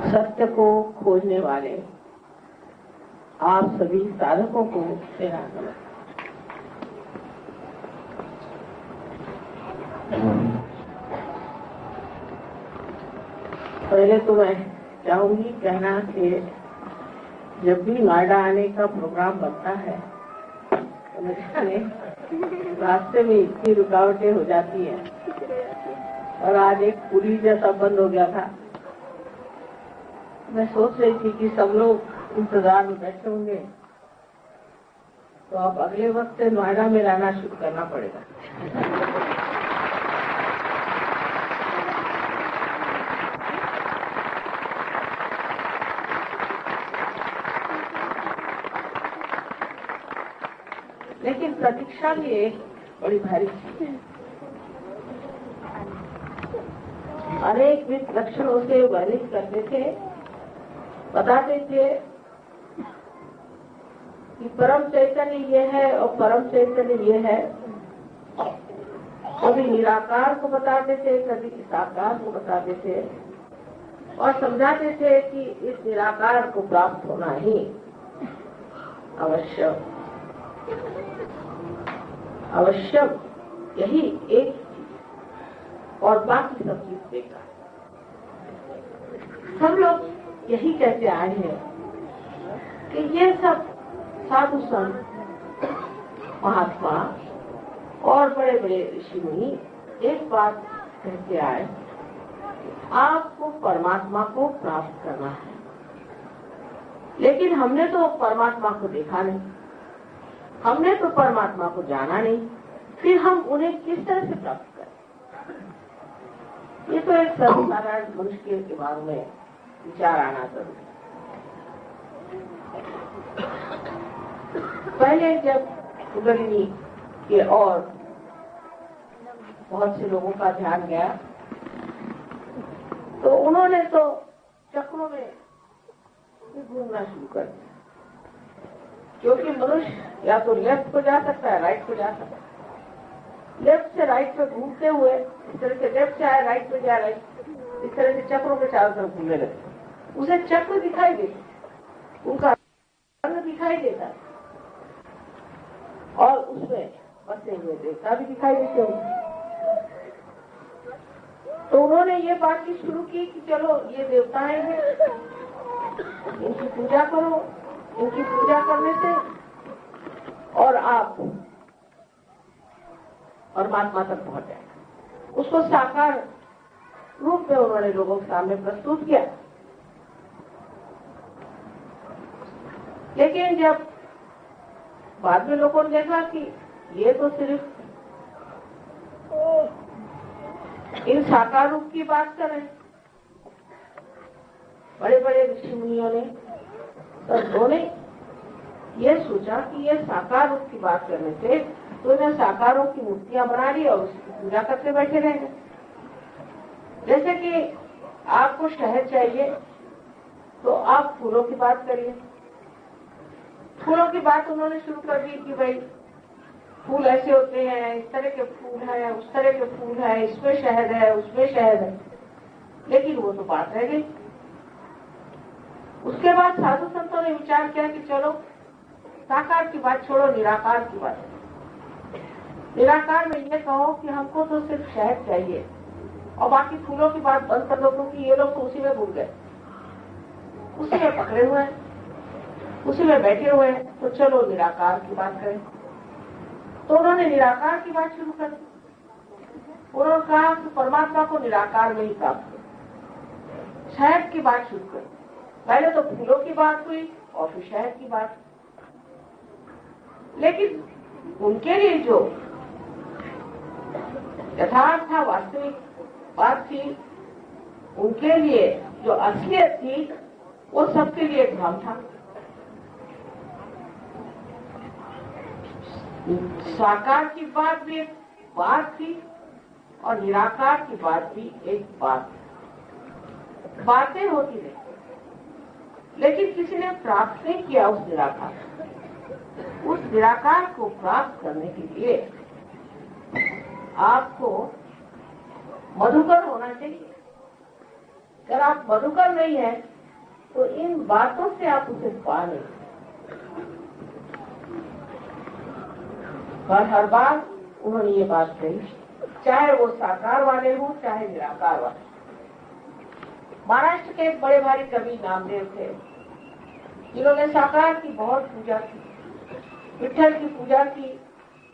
सत्य को खोजने वाले आप सभी साधकों को मेरा नमस्कार। पहले तो मैं चाहूंगी कहना कि जब भी नोएडा आने का प्रोग्राम बनता है तो मुझे रास्ते में इतनी रुकावटें हो जाती हैं और आज एक पुली जैसा बंद हो गया था। मैं सोच रही थी कि सब लोग इंतजार में बैठे होंगे तो अब अगले वक्त से नोएडा में रहना शुरू करना पड़ेगा। लेकिन प्रतीक्षा भी एक बड़ी भारी चीज है। अनेक विध लक्षणों से वर्णित करते थे, बताते थे कि परम चैतन्य ये है और परम चैतन्य ये है। कभी निराकार को बताते थे, कभी साकार को बताते थे और समझाते थे कि इस निराकार को प्राप्त होना ही आवश्यक यही एक चीज और बाकी सब चीज बेकार। सब लोग यही कहते आए हैं कि ये सब साधु संत महात्मा और बड़े बड़े ऋषि मुनि एक बात कहते आए, आपको परमात्मा को प्राप्त करना है। लेकिन हमने तो परमात्मा को देखा नहीं, हमने तो परमात्मा को जाना नहीं, फिर हम उन्हें किस तरह से प्राप्त करें? ये तो एक सर्वसाधारण मनुष्य के बारे में विचार आना जरूरी। पहले जब कुंडलिनी के और बहुत से लोगों का ध्यान गया तो उन्होंने तो चक्रों में घूमना शुरू कर दिया, क्योंकि मनुष्य या तो लेफ्ट को जा सकता है, राइट को जा सकता है। लेफ्ट से राइट पे घूमते हुए इस तरह से लेफ्ट से आए, राइट पे जा रहे, इस तरह से चक्रों के चारों तरफ घूमने लगे। उसे चक्र दिखाई देते, उनका रंग दिखाई देता और उसमें बसे हुए देवता भी दिखाई देते होंगे। तो उन्होंने ये बात की शुरू की कि चलो ये देवताएं हैं, इनकी पूजा करो, इनकी पूजा करने से और आप परमात्मा तक पहुंच जाए। उसको साकार रूप में उन्होंने लोगों के सामने प्रस्तुत किया। लेकिन जब बाद में लोगों ने देखा कि ये तो सिर्फ इन साकार रूप की बात कर रहे हैं, बड़े बड़े ऋषि मुनियों ने संतों ने ये सोचा कि ये साकार रूप की बात करने से तो इन्हें साकारों की मूर्तियां बना ली और उसकी पूजा करते बैठे रहेंगे। जैसे कि आपको शहद चाहिए तो आप फूलों की बात करिए। फूलों की बात उन्होंने शुरू कर दी कि भाई फूल ऐसे होते हैं, इस तरह के फूल हैं, उस तरह के फूल हैं, इसमें शहद है, उसमें शहद है। लेकिन वो तो बात रह गई। उसके बाद साधु संतों ने विचार किया कि चलो साकार की बात छोड़ो, निराकार की बात। निराकार में ये कहो कि हमको तो सिर्फ शहद चाहिए और बाकी फूलों की बात बंद कर दो, क्योंकि ये लोग तो उसी में भूल गए, उसी में पकड़े हुए हैं, उसी में बैठे हुए हैं। तो चलो निराकार की बात करें। तो उन्होंने निराकार की बात शुरू कर दी। उन्होंने कहा कि परमात्मा को निराकार में ही प्राप्त करो। शहद की बात शुरू कर। पहले तो फूलों की बात हुई और फिर शहद की बात। लेकिन उनके लिए जो यथार्थ था, वास्तविक बात थी, उनके लिए जो असलियत थी, वो सबके लिए एक भ्रम था। साकार की बात भी एक बात थी और निराकार की बात भी एक बात। बातें होती रही, लेकिन किसी ने प्राप्त नहीं किया उस निराकार। उस निराकार को प्राप्त करने के लिए आपको मधुकर होना चाहिए। अगर आप मधुकर नहीं है तो इन बातों से आप उसे पा नहीं। और हर बार उन्होंने ये बात कही, चाहे वो साकार वाले हो चाहे निराकार वाले। महाराष्ट्र के एक बड़े भारी कवि नामदेव थे, जिन्होंने साकार की बहुत पूजा की, विठल की पूजा की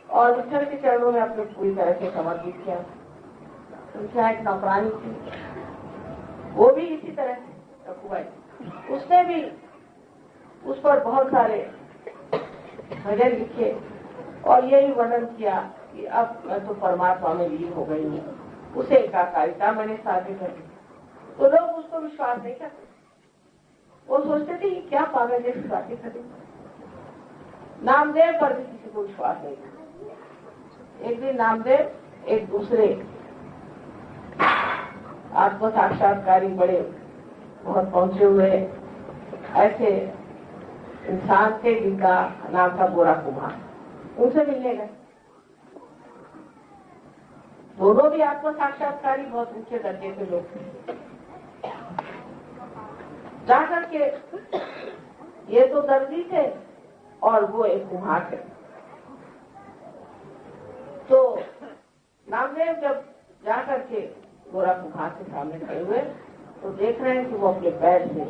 और विठल के चरणों में अपने पूरी तरह से समर्पित किया। उनकी एक नौकरानी थी, वो भी इसी तरह से रखुबाई, उसने भी उस पर बहुत सारे भजन लिखे और यही वर्णन किया कि अब मैं तो परमात्मा में लीन हो गई हूँ, उसे एकाकारिता मैंने साध्य कर दी। तो लोग उसको विश्वास नहीं करते, वो सोचते थे कि क्या पागल जैसी बातें करें। नामदेव पर भी किसी को विश्वास नहीं था। एक दिन नामदेव एक दूसरे आत्म साक्षात्कारी बड़े बहुत पहुंचे हुए ऐसे इंसान थे जिनका नाम था गोरा कुमार, उनसे मिलने गए। दोनों भी आत्म साक्षात्कारी बहुत ऊंचे दर्जे के लोग थे। जाकर के ये तो दर्जी थे और वो एक कुम्हार थे। तो नामदेव जब जाकर के गोरा कुम्हार के सामने खड़े हुए तो देख रहे हैं कि वो अपने पैर से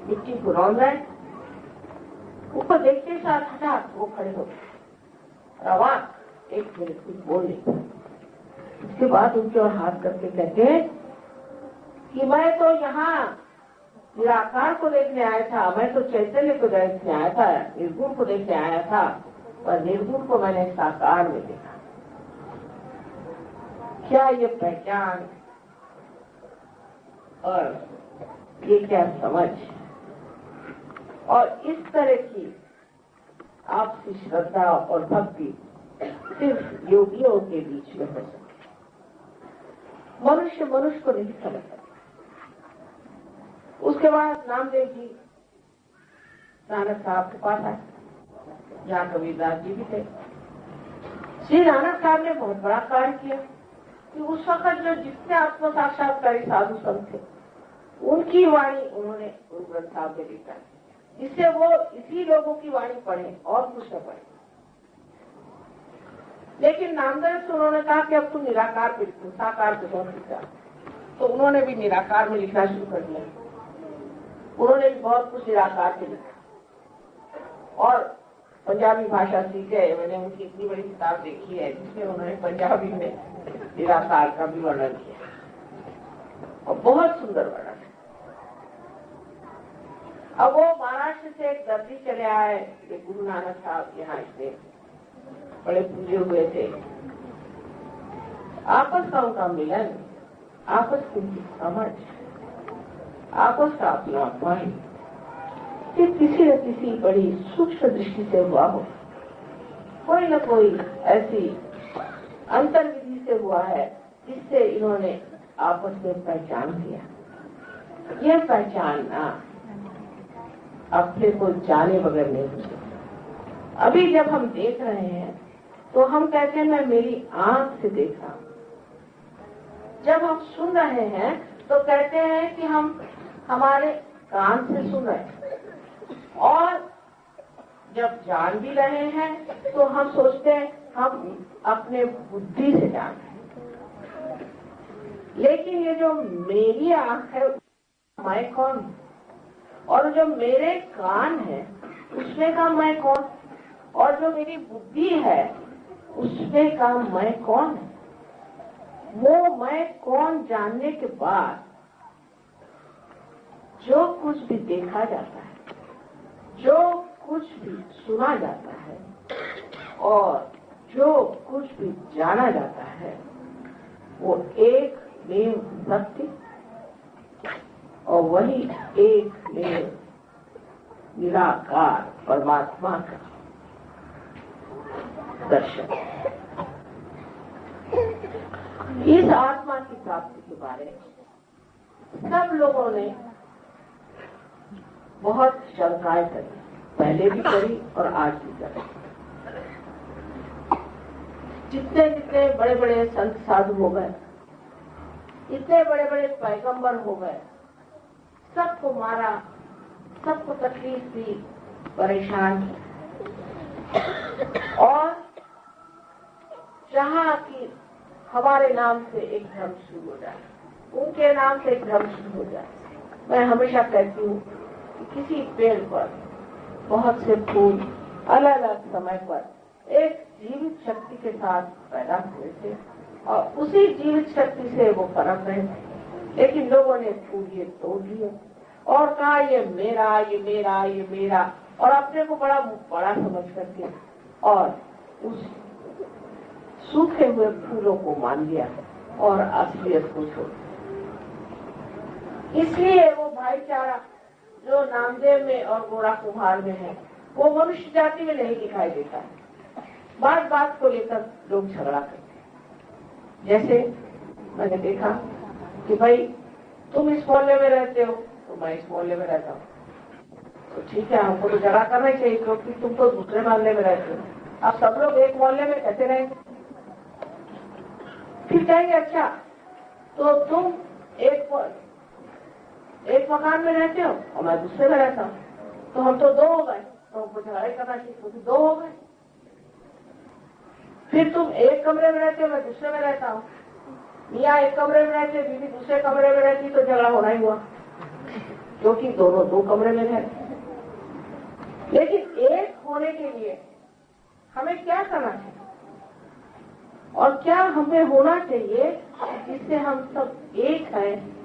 मिट्टी को रौंद रहे हैं। ऊपर देखते साथ हठात वो खड़े हो गए। आवाज एक मिनट कुछ बोल नहीं। उसके बाद उनके और हाथ करके कहते हैं कि मैं तो यहाँ निराकार को देखने आया था, मैं तो चैतन्य को देखने आया था, निर्गुण को देखने आया था, पर निर्गुण को मैंने साकार में देखा। क्या ये पहचान और ये क्या समझ और इस तरह की आपसी श्रद्धा और भक्ति सिर्फ योगियों के बीच में हो सकती। मनुष्य मनुष्य को नहीं समझ सकता। उसके बाद नामदेव जी नानक साहब के पास आए, जहाँ कबीरदास जी भी थे। श्री नानक साहब ने बहुत बड़ा कार्य किया कि उस वक्त जो जितने आत्म साक्षात्कारी साधु संत थे उनकी वाणी उन्होंने गुरु ग्रंथ साहब में लिखा, जिससे वो इसी लोगों की वाणी पढ़े और कुछ न पढ़े। लेकिन नामदेव से उन्होंने कहा कि अब तुम निराकार पे लिखो, साकार पे बहुत लिखा। तो उन्होंने भी निराकार में लिखना शुरू कर दिया। उन्होंने भी बहुत कुछ निराकार पे लिखा और पंजाबी भाषा सीखे। मैंने उनकी इतनी बड़ी किताब देखी है जिसमें उन्होंने पंजाबी में निराकार का भी वर्णन किया और बहुत सुंदर वर्णन। अब वो महाराष्ट्र से एक दर्जी चले आए, गुरु नानक साहब यहाँ इतने बड़े पूजे हुए थे। आपस का उनका मिलन, आपस की उनकी समझ, आपस का अपना अपमान किसी न किसी बड़ी सूक्ष्म दृष्टि से हुआ हो। कोई न कोई ऐसी अंतर विधि से हुआ है जिससे इन्होंने आपस में पहचान किया। यह पहचानना अपने को जाने बगैर नहीं हो सकता। अभी जब हम देख रहे हैं तो हम कहते हैं मैं मेरी आंख से देख रहा हूं। जब हम सुन रहे हैं तो कहते हैं कि हम हमारे कान से सुन रहे हैं। और जब जान भी रहे हैं तो हम सोचते हैं हम अपने बुद्धि से जान रहे हैं। लेकिन ये जो मेरी आंख है मैं कौन, और जो मेरे कान है उसमें का मैं कौन, और जो मेरी बुद्धि है उसमें का मैं कौन है। वो मैं कौन जानने के बाद जो कुछ भी देखा जाता है, जो कुछ भी सुना जाता है और जो कुछ भी जाना जाता है वो एक मेव सत्य और वही एक मेव निराकार परमात्मा का दर्शन। इस आत्मा की प्राप्ति के बारे में सब लोगों ने बहुत शंकाएं करी, पहले भी करी और आज भी करी। जितने जितने बड़े बड़े संत साधु हो गए, इतने बड़े बड़े पैगंबर हो गए, सबको मारा, सबको तकलीफ दी, परेशान किया और चाहा कि हमारे नाम से एक धर्म शुरू हो जाए, उनके नाम से एक धर्म शुरू हो जाए। मैं हमेशा कहती हूँ कि किसी पेड़ पर बहुत से फूल अलग अलग समय पर एक जीवित शक्ति के साथ पैदा हुए थे और उसी जीवित शक्ति से वो पनप रहे थे, लेकिन लोगों ने फूल ये तोड़ लिए और कहा ये मेरा, ये मेरा, ये मेरा, और अपने को बड़ा बड़ा समझ करके और उस सूखे हुए फूलों को मान लिया और असलियत को छोड़ दिया। इसलिए वो भाईचारा जो नामदेव में और गोरा कुम्हार में है वो मनुष्य जाति में नहीं दिखाई देता है। बात बात को लेकर लोग झगड़ा करते हैं। जैसे मैंने देखा कि भाई तुम इस मोहल्ले में रहते हो तो मैं इस मोहल्ले में रहता हूँ, तो ठीक है, हमको तो झगड़ा करना चाहिए क्योंकि तुम तो दूसरे मोहल्ले में रहते हो। अब सब लोग एक मोहल्ले में कैसे रहेंगे? फिर कहेंगे अच्छा तो तुम एक मकान में रहते हो और मैं दूसरे में रहता हूँ, तो हम तो दो हो गए, तो हमको झगड़ा करना चाहिए क्योंकि दो हो गए। फिर तुम एक कमरे में रहते हो, मैं दूसरे में रहता हूँ, मियाँ एक कमरे में रहते, बीवी दूसरे कमरे में रहती, तो झगड़ा होना ही हुआ क्योंकि दोनों दो कमरे में रहते। लेकिन एक होने के लिए हमें क्या करना चाहिए और क्या हमें होना चाहिए जिससे हम सब एक हैं?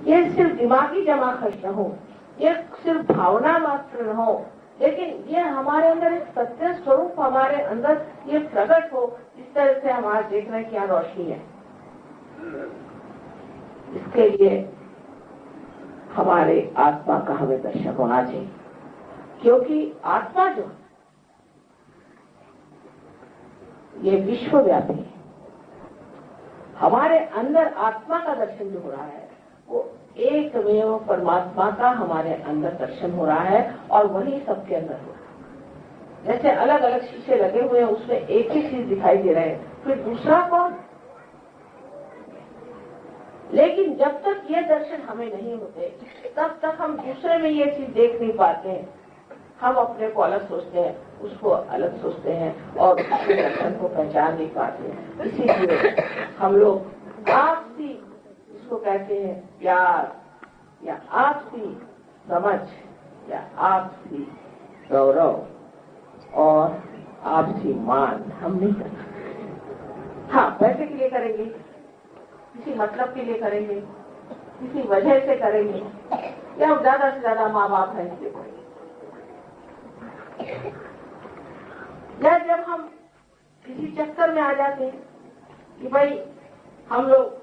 ये सिर्फ दिमागी जमा खर्च न हो, ये सिर्फ भावना मात्र न हो, लेकिन ये हमारे अंदर एक सत्य स्वरूप हमारे अंदर ये प्रकट हो, जिस तरह से हम आज देख रहे हैं क्या रोशनी है। इसके लिए हमारे आत्मा का हमें दर्शन होना चाहिए, क्योंकि आत्मा जो है ये विश्वव्यापी है। हमारे अंदर आत्मा का दर्शन जो हो रहा है वो एकमेव परमात्मा का हमारे अंदर दर्शन हो रहा है और वही सबके अंदर हो रहा है। जैसे अलग अलग शीशे लगे हुए हैं, उसमें एक ही चीज दिखाई दे रहे हैं, फिर दूसरा कौन? लेकिन जब तक ये दर्शन हमें नहीं होते तब तक हम दूसरे में ये चीज देख नहीं पाते हैं। हम अपने को अलग सोचते हैं, उसको अलग सोचते हैं और उसके दर्शन को पहचान नहीं पाते हैं। इसीलिए हम लोग आपसी, इसको कहते हैं प्यार या आपसी समझ या आपसी गौरव और आपसी मान हम नहीं करते। हाँ, पैसे के लिए करेंगे, किसी मतलब के लिए करेंगे, किसी वजह से करेंगे, या ज्यादा से ज्यादा माँ बाप है इसलिए करेंगे। या जब हम किसी चक्कर में आ जाते हैं कि भाई हम लोग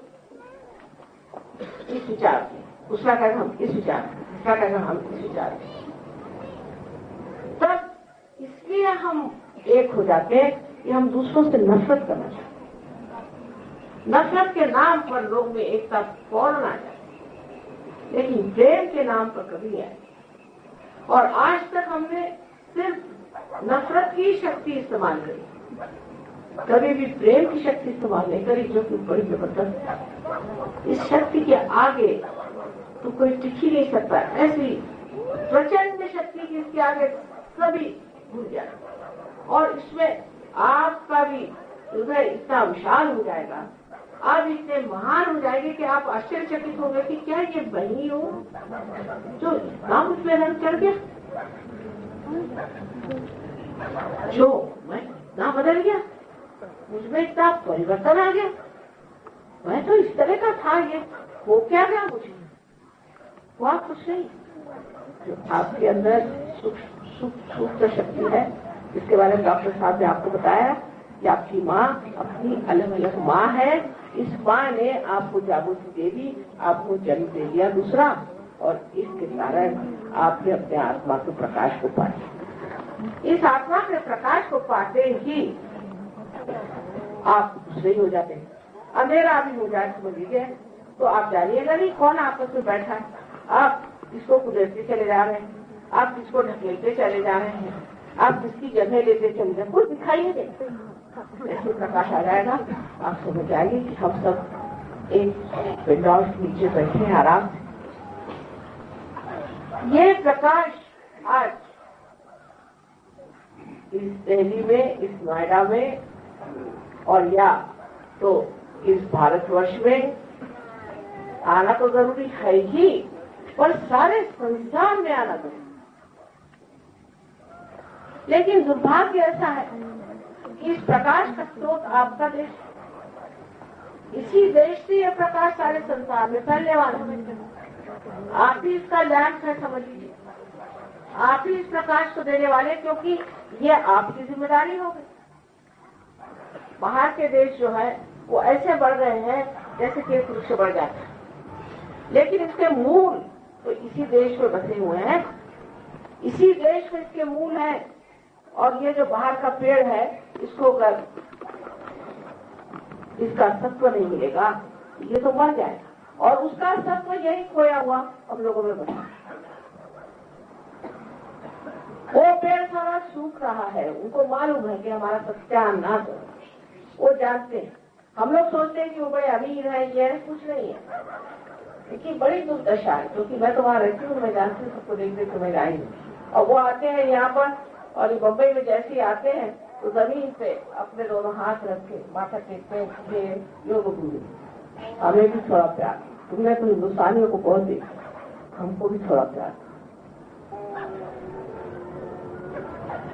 इस विचार से, उसका कहना हम इस विचार से, उसका कहना हम इस विचार से, तब इसलिए हम एक हो जाते हैं कि हम दूसरों से नफरत करना चाहते हैं। नफरत के नाम पर लोग में एकता फौरन आ जाती है, लेकिन प्रेम के नाम पर कभी नहीं आती। और आज तक हमने सिर्फ नफरत की शक्ति इस्तेमाल करी, कभी भी प्रेम की शक्ति इस्तेमाल नहीं करी, जो कि बड़ी जबरदस्त। इस शक्ति के आगे तो कोई टिक ही नहीं सकता। ऐसी प्रचंड शक्ति की इसके आगे सभी भूल जाए और इसमें आपका भी हृदय इतना विशाल हो जाएगा, आप इतने महान हो जाएंगे कि आप आश्चर्यचकित होंगे कि क्या ये वही हो जो इतना मुझमें रंग चढ़ गया, जो मैं इतना बदल गया, मुझमें इतना परिवर्तन आ गया। मैं तो इस तरह का था, ये हो क्या गया मुझे? हुआ कुछ नहीं। जो आपके अंदर सूक्ष्म शक्ति है, जिसके बारे में डॉक्टर साहब ने आपको बताया कि आपकी माँ अपनी अलग अलग माँ है। इस माँ ने आपको जागृति दे दी, आपको जन्म दे दिया दूसरा, और इसके कारण आपने अपने आत्मा के प्रकाश को पाया। इस आत्मा के प्रकाश को पाते ही आप दूसरे हो जाते हैं। अंधेरा भी हो जाए समझ लीजिए, तो आप जानिएगा नहीं कौन आपस में बैठा है। आप किसको कुदरती चले जा रहे हैं, आप किसको ढकेलते चले जा रहे हैं, आप किसकी जगह लेते चले जाए, कुछ दिखाई नहीं देते। ऐसे प्रकाश आ जाएगा, आप समझ जाएंगे कि हम सब एक विंडो के नीचे बैठे हैं आराम से। ये प्रकाश आज इस दिल्ली में, इस नोएडा में और या तो इस भारतवर्ष में आना तो जरूरी है ही, पर सारे संसार में आना जरूरी। लेकिन दुर्भाग्य ऐसा है कि इस प्रकाश का स्रोत आपका देश, इसी देश से यह प्रकाश सारे संसार में फैलने वाला है। आप ही इसका लैंप है, समझ लीजिए। आप ही इस प्रकाश को देने वाले, क्योंकि ये आपकी जिम्मेदारी होगी। बाहर के देश जो है वो ऐसे बढ़ रहे हैं जैसे कि एक वृक्ष बढ़ जाता है, लेकिन इसके मूल तो इसी देश में बसे हुए हैं, इसी देश में इसके मूल हैं। और ये जो बाहर का पेड़ है, इसको अगर इसका सत्व नहीं मिलेगा ये तो मर जाएगा, और उसका सत्व यही खोया हुआ हम लोगों में बचा। वो पेड़ सारा सूख रहा है, उनको मालूम है कि हमारा सत्यानाश है, वो जानते हैं। हम लोग सोचते हैं कि वो बड़े अमीर है, ये कुछ नहीं है, लेकिन बड़ी दुर्दशा है। क्योंकि मैं तो वहां रहती हूँ, मैं जानती हूँ, सबको देख देख मैं आई हूँ। और वो आते हैं यहाँ पर, और ये बम्बई में जैसे ही आते हैं तो जमीन पे अपने दोनों हाथ रख के माथा टेकते हैं, योग गुरु हमें भी थोड़ा प्यार। तुमने तो हिंदुस्तानियों को बहुत देखा, हमको भी थोड़ा प्यार।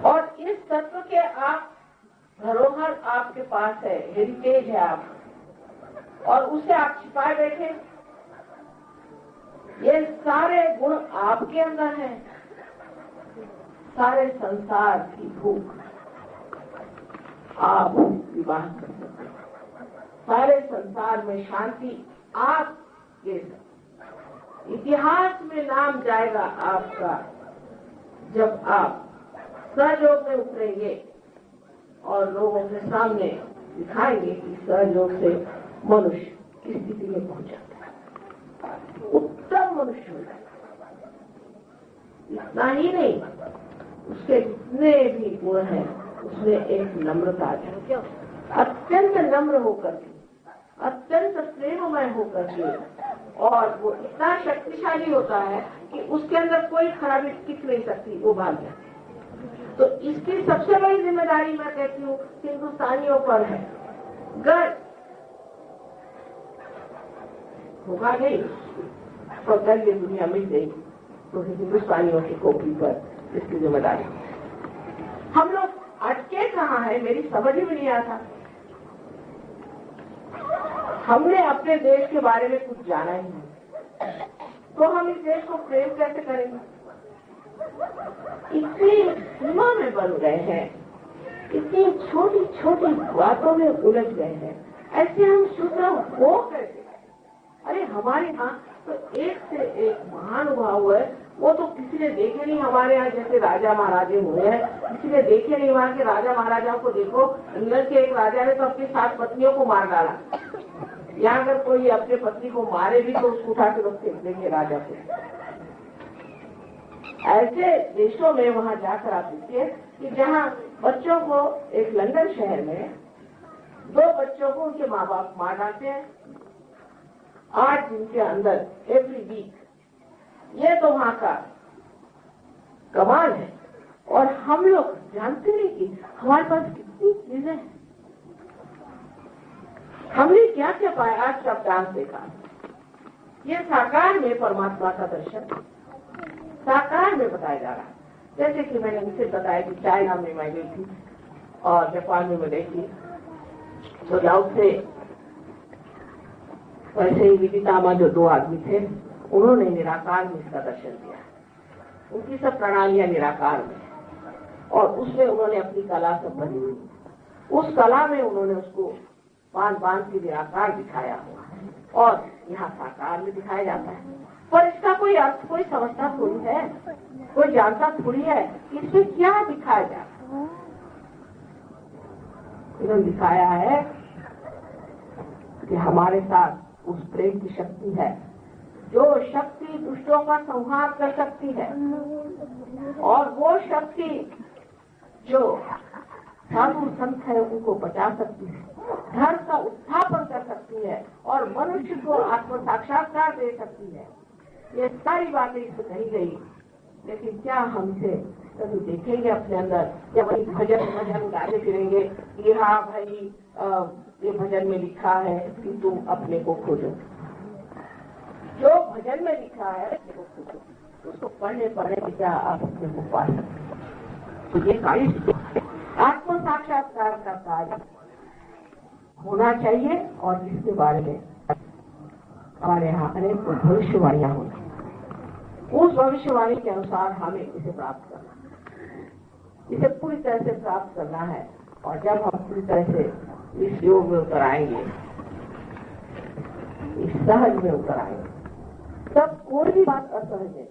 और इस तत्व के आप धरोहर आपके पास है, हेरिटेज है आप, और उसे आप छिपाए बैठे। ये सारे गुण आपके अंदर हैं। सारे संसार की भूख आप विवाह कर सकते हैं, सारे संसार में शांति आप दे सकते। इतिहास में नाम जाएगा आपका जब आप सहयोग में उतरेंगे और लोगों के सामने दिखाएंगे कि सहयोग से मनुष्य किस स्थिति में पहुंचा है, उत्तम मनुष्य हो जाए। इतना ही नहीं, उसके जितने भी गुण हैं उसमें एक नम्रता है, अत्यंत नम्र होकर के, अत्यंत प्रेममय होकर के, और वो इतना शक्तिशाली होता है कि उसके अंदर कोई खराबी टिक नहीं सकती, वो भाग जाती है। तो इसकी सबसे बड़ी जिम्मेदारी मैं कहती हूँ हिंदुस्तानियों पर है। गर्व होगा नहीं तो कल ये दुनिया मिल गई तो हिंदुस्तानियों की कोपी पर इसकी जिम्मेदारी। हम लोग अटके कहाँ है, मेरी समझ ही में नहीं आता। हमने अपने देश के बारे में कुछ जाना ही नहीं, तो हम इस देश को प्रेम कैसे करेंगे? इतनी सीमा में बन गए हैं, इतनी छोटी छोटी बातों में उलझ गए हैं, ऐसे हम शुद्ध हो कैसे? अरे हमारे यहाँ तो एक से एक महानुभाव है, वो तो किसी ने देखे नहीं। हमारे यहाँ जैसे राजा महाराजे हुए हैं, किसी ने देखे नहीं। वहाँ के राजा महाराजाओं को देखो, इंग्लैंड के एक राजा ने तो अपनी 7 पत्नियों को मार डाला। यहाँ अगर कोई अपने पत्नी को मारे भी तो उसको उठा के लोग फेंक देंगे राजा को। ऐसे देशों में वहाँ जाकर आप देखिए कि जहाँ बच्चों को, एक लंदन शहर में 2 बच्चों को उनके माँ बाप मार डालते हैं 8 दिन के अंदर, एवरी वीक। ये तो वहाँ का कमाल है। और हम लोग जानते नहीं कि हमारे पास कितनी चीजें हैं। हमने क्या क्या पाया? आज सब डांस देखा, ये साकार में परमात्मा का दर्शन साकार में बताया जा रहा है। जैसे कि मैंने उनसे बताया कि चाइना में मैं गई थी और जापान में मैं गई थी, तो लाओ से वैसे ही विदितामा जो 2 आदमी थे, उन्होंने निराकार में इसका दर्शन दिया। उनकी सब प्रणालियां निराकार में, और उसमें उन्होंने अपनी कला सब बनी हुई। उस कला में उन्होंने उसको बांध के निराकार दिखाया हुआ, और यहाँ साकार में दिखाया जाता है। पर इसका कोई अर्थ कोई समझता थोड़ी है, कोई जानता थोड़ी है इसमें क्या दिखाया जाता है। इन्होंने दिखाया है कि हमारे साथ उस प्रेम की शक्ति है, जो शक्ति दुष्टों का संहार कर सकती है, और वो शक्ति जो साधु संत है उनको बचा सकती है, धर्म का उत्थापन कर सकती है, और मनुष्य को आत्म साक्षात्कार दे सकती है। ये सारी बातें इसमें कही गई, लेकिन क्या हम इसे कभी देखेंगे अपने अंदर? या वही भजन गाते फिरेंगे कि हाँ भाई ये भजन में लिखा है कि तुम अपने को खोजो। जो भजन में लिखा है अपने को खोजो, उसको पढ़ने के क्या आप अपने को पा सकते। तो ये कार्य आत्म साक्षात्कार का कार्य होना चाहिए, और इसके बारे में हमारे यहाँ अनेक भविष्यवाणियां होना, उस भविष्यवाणी के अनुसार हमें इसे प्राप्त करना, इसे पूरी तरह से प्राप्त करना है। और जब हम पूरी तरह से इस योग में उतर आएंगे, इस सहज में उतर आएंगे, तब कोई भी बात असहज नहीं,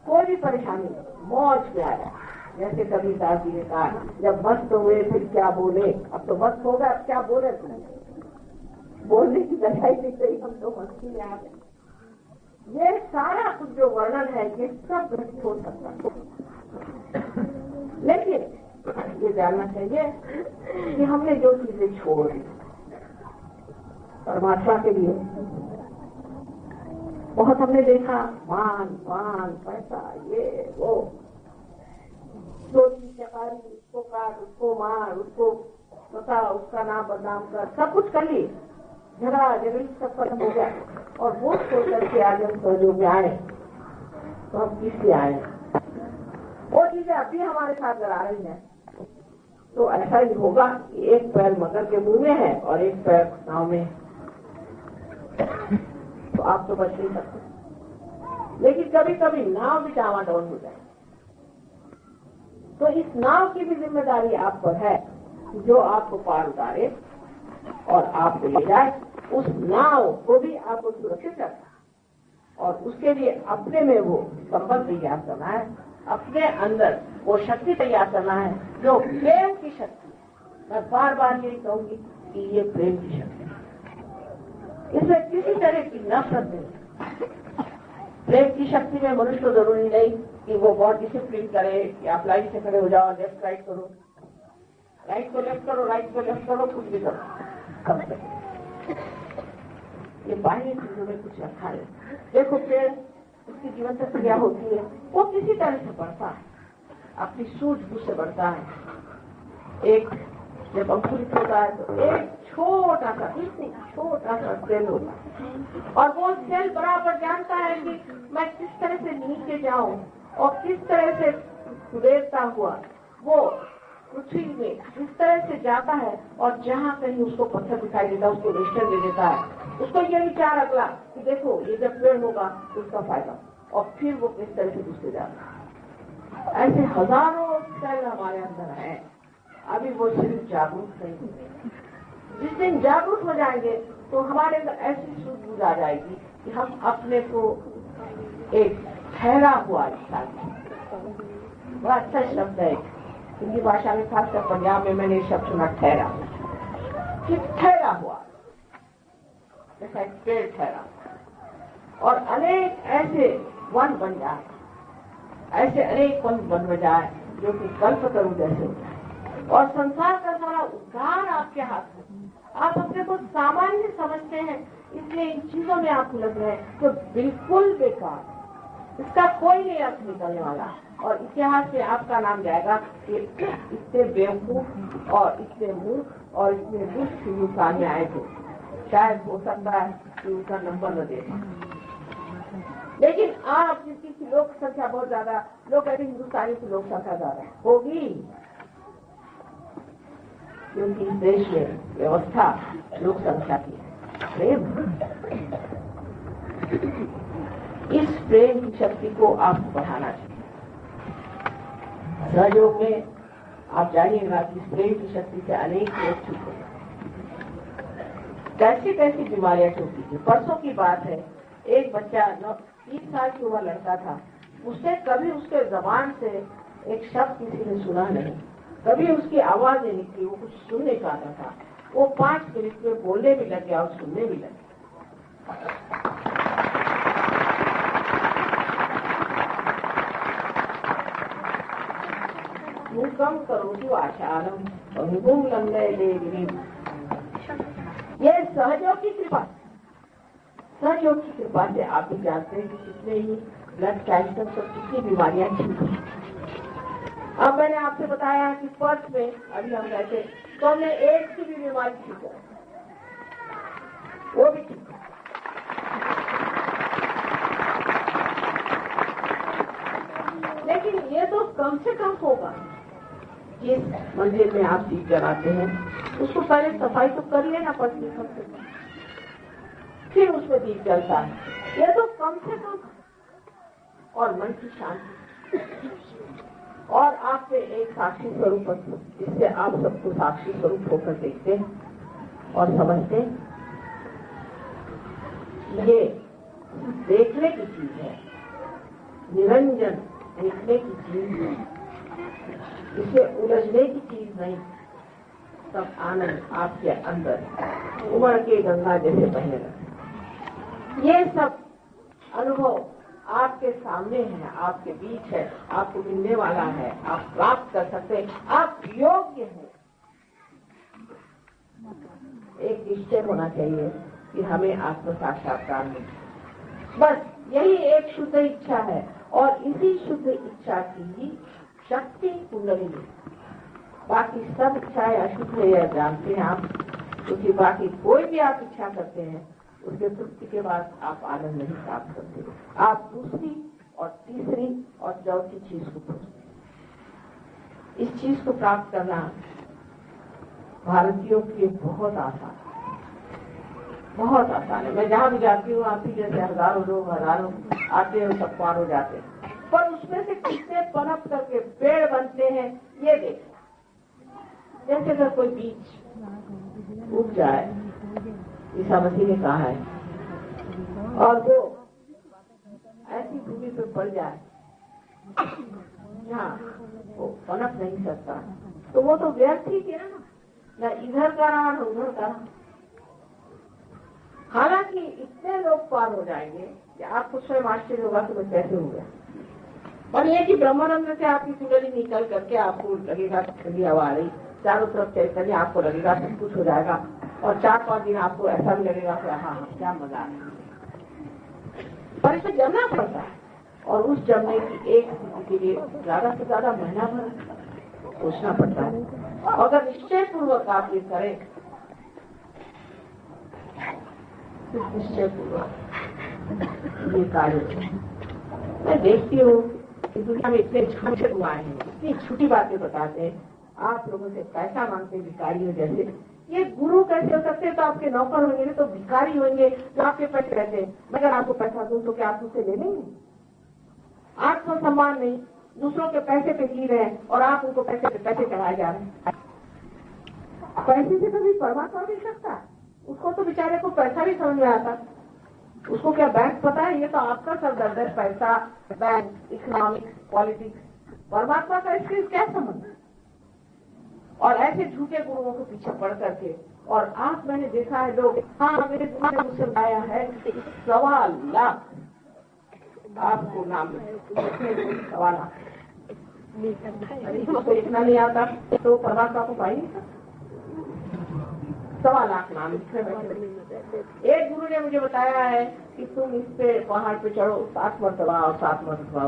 कोई भी परेशानी मौज में आया। जैसे कभी दास जी ने कहा, जब मस्त हुए फिर क्या बोले, अब तो मस्त हो गया, अब क्या बोले? बोलने की बजाय नहीं चाहिए, हम तो मस्ती में आ गए। ये सारा कुछ जो वर्णन है ये सब घटित हो सकता है, लेकिन ये जानना चाहिए कि हमने जो चीजें छोड़ दी परमात्मा के लिए, बहुत हमने देखा, मान पान पैसा ये वो, चोरी चकारी, उसको काट, उसको मार, उसको बता, उसका नाम बदनाम कर, सब कुछ कर ली, झगड़ा झगड़ी सब खत्म हो गया। और वो सोच करके आज हम सहयोग में आए, तो हम किस लिए आए? वो चीजें अभी हमारे साथ लड़ा रही है, तो ऐसा ही होगा कि एक पैर मकर के मुंह में है और एक पैर नाव में, तो आप तो बच नहीं सकते। लेकिन कभी कभी नाव भी डावाडोल हो जाए, तो इस नाव की भी जिम्मेदारी आप पर है, जो आपको पार उतारे और आपको ले जाए। उस नाव को भी आपको सुरक्षित करना, और उसके लिए अपने में वो संबंध तैयार करना है, अपने अंदर वो शक्ति तैयार करना है जो प्रेम की शक्ति है। मैं बार बार यही कहूंगी कि ये प्रेम की शक्ति है, इसमें किसी तरह की नफरत नहीं। प्रेम की शक्ति में मनुष्य को जरूरी नहीं कि वो बहुत डिसिप्लिन करे कि आप लाइन से खड़े हो जाओ, लेफ्ट राइट करो, राइट को लेफ्ट करो, राइट को लेफ्ट करो, कुछ भी करो। ये बाह्य चीजों में कुछ रखा है। देखो पेड़, उसकी जीवन प्रक्रिया होती है, वो किसी तरह से बढ़ता है, अपनी सूझबूझ से बढ़ता है। एक जब अंकुरित होता है तो एक छोटा सा सेल होता है, और वो सेल बराबर जानता है कि मैं किस तरह से नीचे जाऊं और किस तरह से सुधरता हुआ वो पृथ्वी में जिस तरह से जाता है, और जहाँ कहीं उसको पत्थर दिखाई देता है उसको वेस्टर्न दे देता है। उसको ये विचार अगला कि देखो ये जब पेड़ होगा तो उसका फायदा, और फिर वो किस तरह से दूसरे जाता है। ऐसे हजारों सेल हमारे अंदर है, अभी वो सिर्फ जागरूक नहीं होते। जिस दिन जागरूक हो जाएंगे तो हमारे अंदर ऐसी सूझबूझ आ जाएगी कि हम अपने को एक ठहरा हुआ इंसान, बड़ा अच्छा शब्द है हिंदी भाषा में, खासकर पंजाब में मैंने शब्द सुना ठहरा, कि ठहरा हुआ जैसा एक पेड़ ठहरा, और अनेक ऐसे वन बन जाए, ऐसे अनेक वन बन जाए जो कि कल्पतरु जैसे होता है, और संसार का सारा उद्धार आपके हाथ में। आप अपने को सामान्य समझते हैं, इसलिए इन चीजों में आप उलझ रहे हैं, तो बिल्कुल बेकार, इसका कोई नहीं अर्थ निकलने वाला, और इतिहास में आपका नाम जाएगा कि इतने बेवकूफ और इतने मूर्ख और इतने दुष्ट हिंदुस्तान में आए थे। शायद हो सकता है कि उसका नंबर न दे, लेकिन आप जिसकी लोक संख्या बहुत ज्यादा, लोग कहते हिंदुस्तानी की लोक संख्या ज्यादा होगी, क्योंकि इस देश में व्यवस्था लोक संख्या की प्रेम, इस प्रेम की शक्ति को आपको बढ़ाना चाहिए। सहयोग में आप जानिएगा कि इस प्रेम की शक्ति से अनेक लोग ठीक होते हैं। कैसी कैसी बीमारियां छूटती थी। परसों की बात है, एक बच्चा 3 साल की उम्र लड़का था, उससे कभी उसके जबान से एक शब्द किसी ने सुना नहीं, कभी उसकी आवाज नहीं निकली, वो कुछ सुन नहीं पाता था। वो 5 मिनट में बोलने भी लग गया और सुनने भी लग गया। मुकम करोति वाचालम बहुगुम लंबे देवी, ये सहयोग की कृपा, सहयोग की कृपा से आप भी जानते हैं कि कितने ही ब्लड कैंसर सब कितनी बीमारियां ठीक है। अब मैंने आपसे बताया कि पर्थ में अभी हम रहते तो हमने एड्स की भी बीमारी ठीक है, वो भी ठीक है। लेकिन ये तो कम से कम होगा। जिस मंदिर में आप दीप जलाते हैं उसको पहले सफाई तो कर लेना पड़ती है, फिर उसमें दीप जलता है, ये तो कम से कम। और मन की शांति और आप में एक साक्षी स्वरूप जिससे आप सबको साक्षी स्वरूप होकर देखते हैं और समझते हैं। ये देखने की चीज है, निरंजन देखने की चीज है, इसे उलझने की चीज नहीं। सब आनंद आपके अंदर उमड़ के गंगा जैसे बहने लगे। ये सब अनुभव आपके सामने है, आपके बीच है, आपको मिलने वाला है, आप प्राप्त कर सकते हैं, आप योग्य हैं। एक निश्चय होना चाहिए कि हमें आत्म साक्षात्कार मिले, बस यही एक शुद्ध इच्छा है। और इसी शुद्ध इच्छा की शक्ति कुंडलिनी, बाकी सब इच्छाएं अशुद्ध है यह जानते हैं आप, क्योंकि बाकी कोई भी आप इच्छा करते हैं उसके तृप्ति के बाद आप आनंद नहीं प्राप्त करते। आप दूसरी और तीसरी और चौथी चीज को खोजते। इस चीज को प्राप्त करना भारतीयों के लिए बहुत आसान है, बहुत आसान है। मैं जहाँ भी जाती हूँ आप ही जैसे हजारों लोग हजारों आते हैं, सब पार हो जाते हैं, पर उसमें से कितने पनप करके पेड़ बनते हैं ये देखना। जैसे अगर कोई बीज उग जाए, ईसा मसीह ने कहा है, और वो ऐसी भूमि पे पड़ जाए जहाँ वो पनप नहीं सकता, तो वो तो व्यर्थ ही किया ना इधर का रहा न उधर का रहा। हालांकि इतने लोग पार हो जाएंगे कि आपको स्वयं आश्चर्य होगा कि मैं कैसे हो गया। और ये कि ब्रह्मानंद से आपकी कुंडली निकल करके आपको लगेगा ठंडी हवा आ रही, चारों तरफ चैतन्य, आपको लगेगा सब कुछ हो जाएगा। और 4-5 दिन आपको ऐसा भी लगेगा कि हाँ क्या मजा है। पर इसे जमना पड़ता है, और उस जमने की एक स्थिति के लिए ज्यादा से ज्यादा महीना भर सोचना पड़ता है। अगर निश्चय पूर्वक आप ये करें, निश्चय पूर्वक ये कार्य। मैं देखती हूँ कि दुनिया में इतने झूठे हुआ है, इतनी झूठी बातें बताते हैं, आप लोगों से पैसा मांगते भिखारियों जैसे। ये गुरु कैसे हो सकते हैं? तो आपके नौकर होंगे, तो भिखारी होंगे जो आपके पैसे रहते हैं। मगर आपको पैसा दूं तो क्या आप उससे ले लेंगे? आत्मसम्मान नहीं, दूसरों के पैसे पे जी रहे हैं और आप उनको पैसे पे पैसे चढ़ाए जा रहे हैं। पैसे से कभी परमात्मा नहीं सकता, उसको तो बेचारे को पैसा भी समझ में आता। उसको क्या बैंक पता है? ये तो आपका सरदर्द है, पैसा, बैंक, इकोनॉमिक्स, पॉलिटिक्स। परमात्मा का इसके क्या संबंध? और ऐसे झूठे गुरुओं के पीछे पड़ करके, और आप मैंने देखा है लोग, हाँ मेरे गुरु ने मुझसे बताया है 1.25 लाख आपको नाम 1.25 लाख। उसको इतना नहीं आता तो परमात्मा को पाई नहीं सकता। 1.25 लाख नाम लिखने बैठे। एक गुरु ने मुझे बताया है कि तुम इस पे पहाड़ पे चढ़ो 7 मरतबा और 7 मरतबा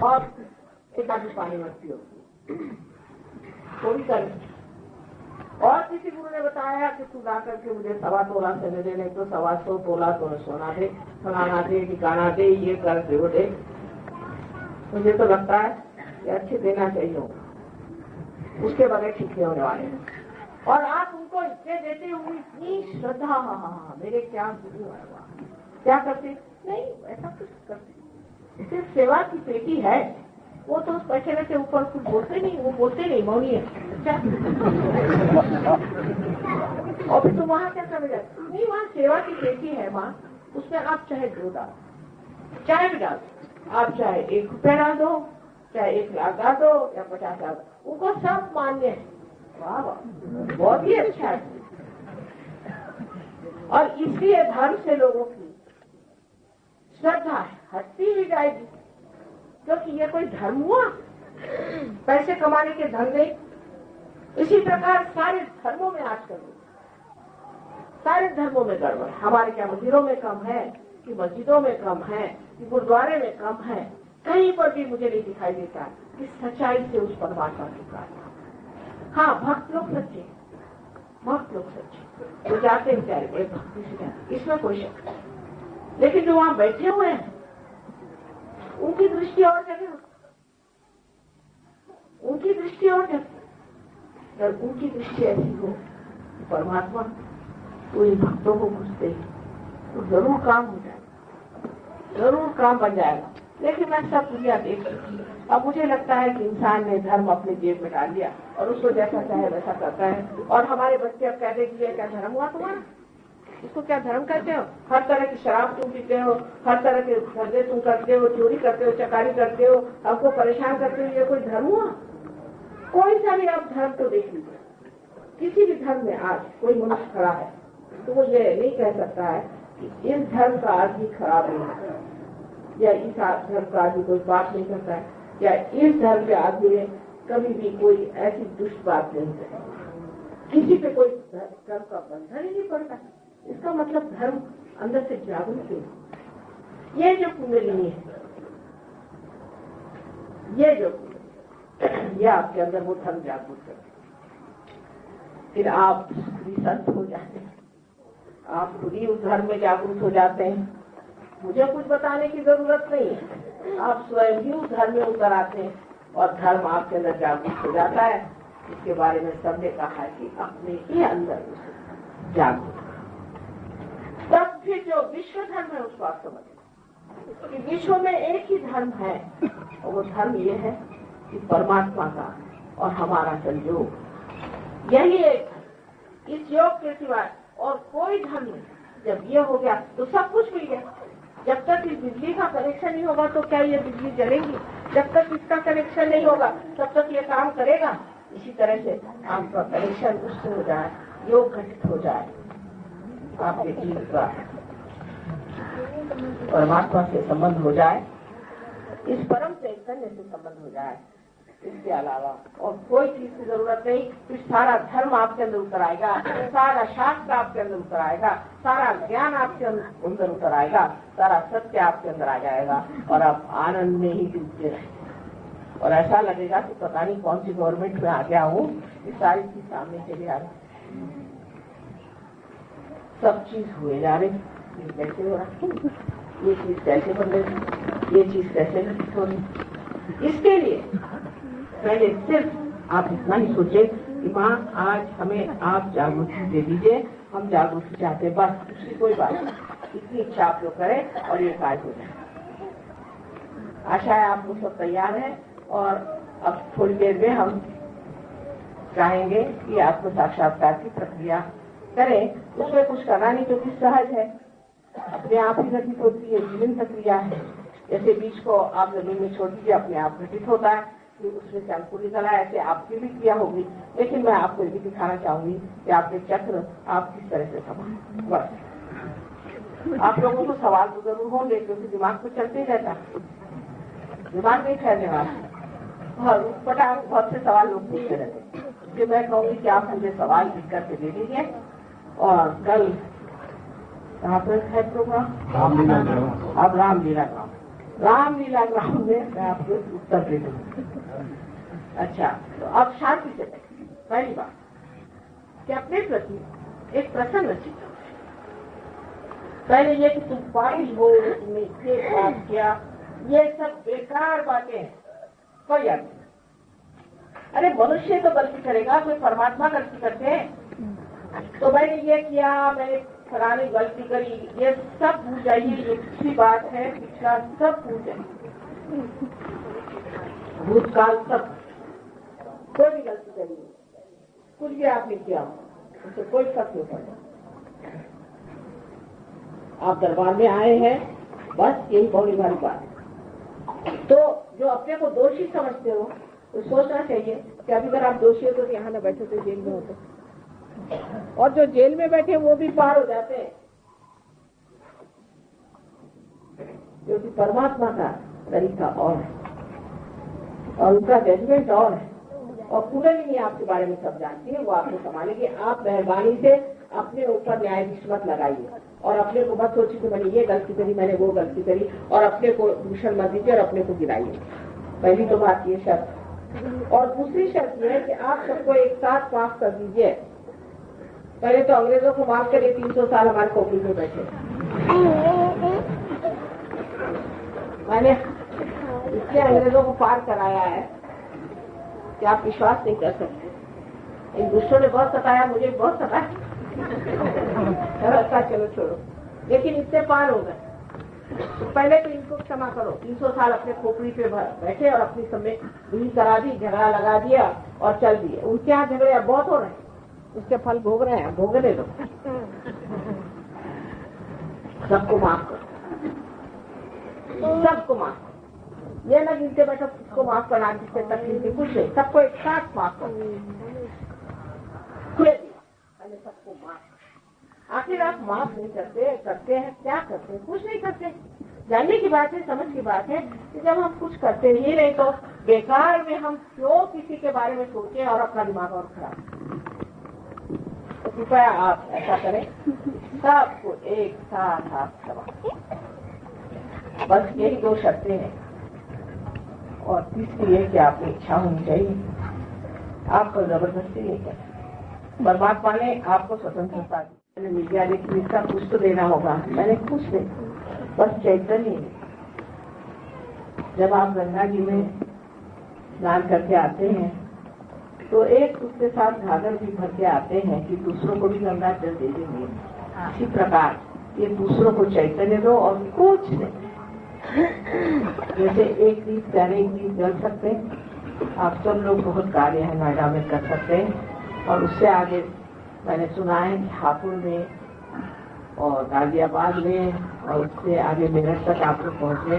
और एक आदमी पानी मत पियो, थोड़ी कर। और किसी गुरु ने बताया कि तू ला करके मुझे 1.25 तोला से दे, नहीं तो 125 तोला तो सोना दे, फलाना दे, ठिकाना दे, ये कर दे वो दे। मुझे तो लगता है कि अच्छे देना चाहिए, उसके बगैर ठीक नहीं होने वाले। और आप उनको इतने देते हुए इतनी श्रद्धा, हाँ मेरे क्या गुरु है, क्या करते? नहीं ऐसा कुछ करते, सिर्फ सेवा की पेटी है। वो तो बैठे रहते ऊपर, कुछ बोलते नहीं, वो बोलते नहीं, मौनी है। और फिर तुम वहाँ क्या कर जाते? नहीं, वहाँ सेवा की पेटी है माँ, उसमें आप चाहे 2 डालो, चाहे भी डाल, आप चाहे 1 रुपया डाल दो, चाहे 1 लाख डाल दो या 50 डाल दो, उनको सब मान्य है। वाह वाह, बहुत ही अच्छा है। और इसलिए धर्म से लोगों की श्रद्धा हटती भी जाएगी, क्योंकि ये कोई धर्म हुआ? पैसे कमाने के धर्म नहीं। इसी प्रकार सारे धर्मों में आजकल सारे धर्मों में गड़बड़ है। हमारे क्या मंदिरों में कम है कि मस्जिदों में कम है कि गुरुद्वारे में कम है, कहीं पर भी मुझे नहीं दिखाई देता कि सच्चाई से उस परमात्मा की प्रार्थना। हाँ, भक्त लोग सच्चे, भक्त लोग सच्चे, वो जाते बेचारे भक्ति से जाते, इसमें कोई शक नहीं। लेकिन जो वहां बैठे हुए हैं उनकी दृष्टि और जगह, उनकी दृष्टि और जगह। अगर उनकी दृष्टि ऐसी हो परमात्मा तो इन भक्तों को पूछते तो जरूर काम हो जाएगा, जरूर काम बन जाएगा। लेकिन मैं सब दुनिया देख चुकी। अब मुझे लगता है कि इंसान ने धर्म अपने जेब में डाल लिया और उसको जैसा चाहे वैसा करता है। और हमारे बच्चे अब कहते कि क्या धर्म हुआ तुम्हारा, इसको क्या धर्म कहते हो? हर तरह की शराब तुम पीते हो, हर तरह के धंधे तुम करते हो, चोरी करते हो, चकारी करते हो, हमको परेशान करते हो, ये कोई धर्म हुआ? कोई सा भी आप धर्म तो देख लीजिए, किसी भी धर्म में आज कोई मनुष्य खड़ा है तो वो ये नहीं कह सकता है कि इस धर्म का आदमी खराब नहीं है, या इस धर्म का आदमी कोई बात नहीं करता है, या इस धर्म के आदमी ने कभी भी कोई ऐसी दुष्ट बात नहीं कही। किसी पे कोई धर्म का बंधन ही नहीं पड़ता। इसका मतलब धर्म अंदर से जागरूक है। ये जो कुंडलिनी है, ये जो ये आपके अंदर वो धर्म जागरूक है, फिर आप भी संत हो जाते हैं, आप खुद ही उस धर्म में जागरूक हो जाते हैं। मुझे कुछ बताने की जरूरत नहीं है, आप स्वयं ही उस धर्म में उतर आते हैं और धर्म आपके अंदर जागरूक हो जाता है। इसके बारे में सबने कहा है कि अपने ही अंदर जागरूक, तब फिर जो विश्व धर्म है उसको आप समझ कि विश्व में एक ही धर्म है, और वो धर्म ये है कि परमात्मा का और हमारा संयोग, यही एक है। इस योग के सिवाय और कोई धर्म नहीं। जब ये हो गया तो सब कुछ मिल गया। जब तक इस बिजली का कनेक्शन नहीं होगा तो क्या ये बिजली जलेगी? जब तक इसका कनेक्शन नहीं होगा तब तक ये काम करेगा। इसी तरह से आपका कनेक्शन उससे हो जाए, योग घटित हो जाए, आपके जीवन का परमात्मा से संबंध हो जाए, इस परम चैतन्य से संबंध हो जाए। इसके अलावा और कोई चीज की जरूरत नहीं। फिर सारा धर्म आपके अंदर उतर आएगा, सारा शास्त्र आपके अंदर उतर आएगा, सारा ज्ञान आपके अंदर उतर आएगा, सारा सत्य आपके अंदर आ जाएगा और आप आनंद में ही डूबते रहेंगे। और ऐसा लगेगा कि पता नहीं कौन सी गवर्नमेंट में आ गया हूँ, इस सारी चीज सामने चले आ रही, सब चीज हुए जा रही, ये कैसे हो रहा, ये चीज कैसे बन रही, ये चीज कैसे घटित हो रही। इसके लिए पहले सिर्फ आप इतना ही सोचे कि माँ आज हमें आप जागृति दे दीजिए, हम जागृति चाहते हैं, बस दूसरी कोई बात नहीं। इतनी इच्छा आप लोग करें और ये कार्य हो जाए। आशा है आप लोग सब तैयार हैं और अब थोड़ी देर में हम चाहेंगे कि आत्म साक्षात्कार की प्रक्रिया करें। उसमें कुछ करना नहीं क्योंकि सहज है, अपने आप ही घटित होती है, जीवन प्रक्रिया है। जैसे बीज को आप जमीन में छोड़ दीजिए, अपने आप घटित होता है, उसमें से अंकुर निकला, ऐसे आपकी भी क्रिया होगी। लेकिन मैं आपको ये दिखाना चाहूंगी कि आपके चक्र आप किस तरह से संभालें। बस आप लोगों को सवाल तो जरूर होंगे क्योंकि दिमाग तो चलते ही रहता, दिमाग नहीं ठहरने वाला और पटाख बहुत से सवाल लोग पूछते रहते। इसलिए मैं कहूँगी कि आप मुझे सवाल लिख करके दे दीजिए और कल कहाँ पर है प्रोग्राम? अब रामलीला ग्राम में मैं आपको उत्तर दे दूंगी। अच्छा, तो अब शांति से पहली बात कि अपने प्रति एक प्रसन्न चित्त। पहले ये कि तुम पागल हो, तुमने ये बात किया, ये सब बेकार बातें हैं, कोई अर्थ नहीं। अरे मनुष्य तो गलती करेगा, कोई परमात्मा गलती करते हैं। तो मैंने ये किया, मैंने फलानी गलती करी, ये सब भूल जाइए। ये पिछली बात है, पिछला सब भूल जाइए, भूतकाल सब, कोई भी गलती करिए, कुछ भी आपने किया उससे कोई फर्क नहीं पड़ता। आप दरबार में आए हैं, बस यही बहुत बड़ी बात है। तो जो अपने को दोषी समझते हो तो सोचना चाहिए कि अभी अगर आप दोषी हो तो यहाँ न बैठे तो जेल में होते, और जो जेल में बैठे वो भी पार हो जाते हैं, क्योंकि परमात्मा का तरीका और है और उनका जजमेंट और है। और कुंडलिनी आपके बारे में सब जानती है, वो आपको संभालेगी। आप मेहरबानी से अपने ऊपर न्यायाधीश मत लगाइए और अपने को मत सोचिए कि मैंने ये गलती करी, मैंने वो गलती करी, और अपने को दूषण मत दीजिए और अपने को गिराइए। पहली तो बात ये शर्त। और दूसरी शर्त यह है कि आप सबको एक साथ माफ कर दीजिए। पहले तो अंग्रेजों को माफ करिए, 300 साल हमारे खोपड़ी में बैठे। मैंने इसलिए अंग्रेजों को पार कराया है कि आप विश्वास नहीं कर सकते। इन दुष्टों ने बहुत सताया, मुझे बहुत सताया। चलो छोड़ो, लेकिन इससे पार हो गए। तो पहले तो इनको क्षमा करो। 300 साल अपने खोपड़ी पे बैठे और अपनी समय दूरी करा दी, झगड़ा लगा दिया और चल दिए। उनके यहाँ झगड़े अब बहुत हो रहे हैं, उसके फल भोग रहे हैं, भोगने दो। सबको माफ करो, सबको माफ करो। ये ना गिनते बैठो किसको माफ करना, जिससे तकलीफ कुछ नहीं, सबको एक साथ माफ करो। पहले सबको माफ। आखिर आप माफ नहीं करते हैं क्या करते हैं? कुछ नहीं करते। जानने की बात है, समझ की बात है कि जब हम कुछ करते ही नहीं तो बेकार में हम क्यों किसी के बारे में सोचें और अपना दिमाग और खराब। तो कृपया आप ऐसा करें, सबको एक साथ आप क्षमा। बस यही 2 शर्तें हैं। और तीसरी है कि आपकी इच्छा होनी चाहिए, आपको जबरदस्ती नहीं करना। परमात्मा ने आपको स्वतंत्रता दी। मैंने मीडिया लेकिन इसका कुछ तो देना होगा। मैंने कुछ नहीं, बस चैतन्य। जब आप गंगा जी में स्नान करके आते हैं तो एक उसके साथ घाघर भी भर के आते हैं कि दूसरों को भी गंगा जल दे देंगे। इसी प्रकार ये दूसरों को चैतन्य दो और कुछ नहीं। जैसे एक दीप प्यारे एक दीप जल सकते हैं, आप सब लोग बहुत कार्य है नोएडा में कर सकते हैं। और उससे आगे मैंने सुना है कि हापुड़ में और गाजियाबाद में और उससे आगे मेरठ तक आप लोग पहुंचे।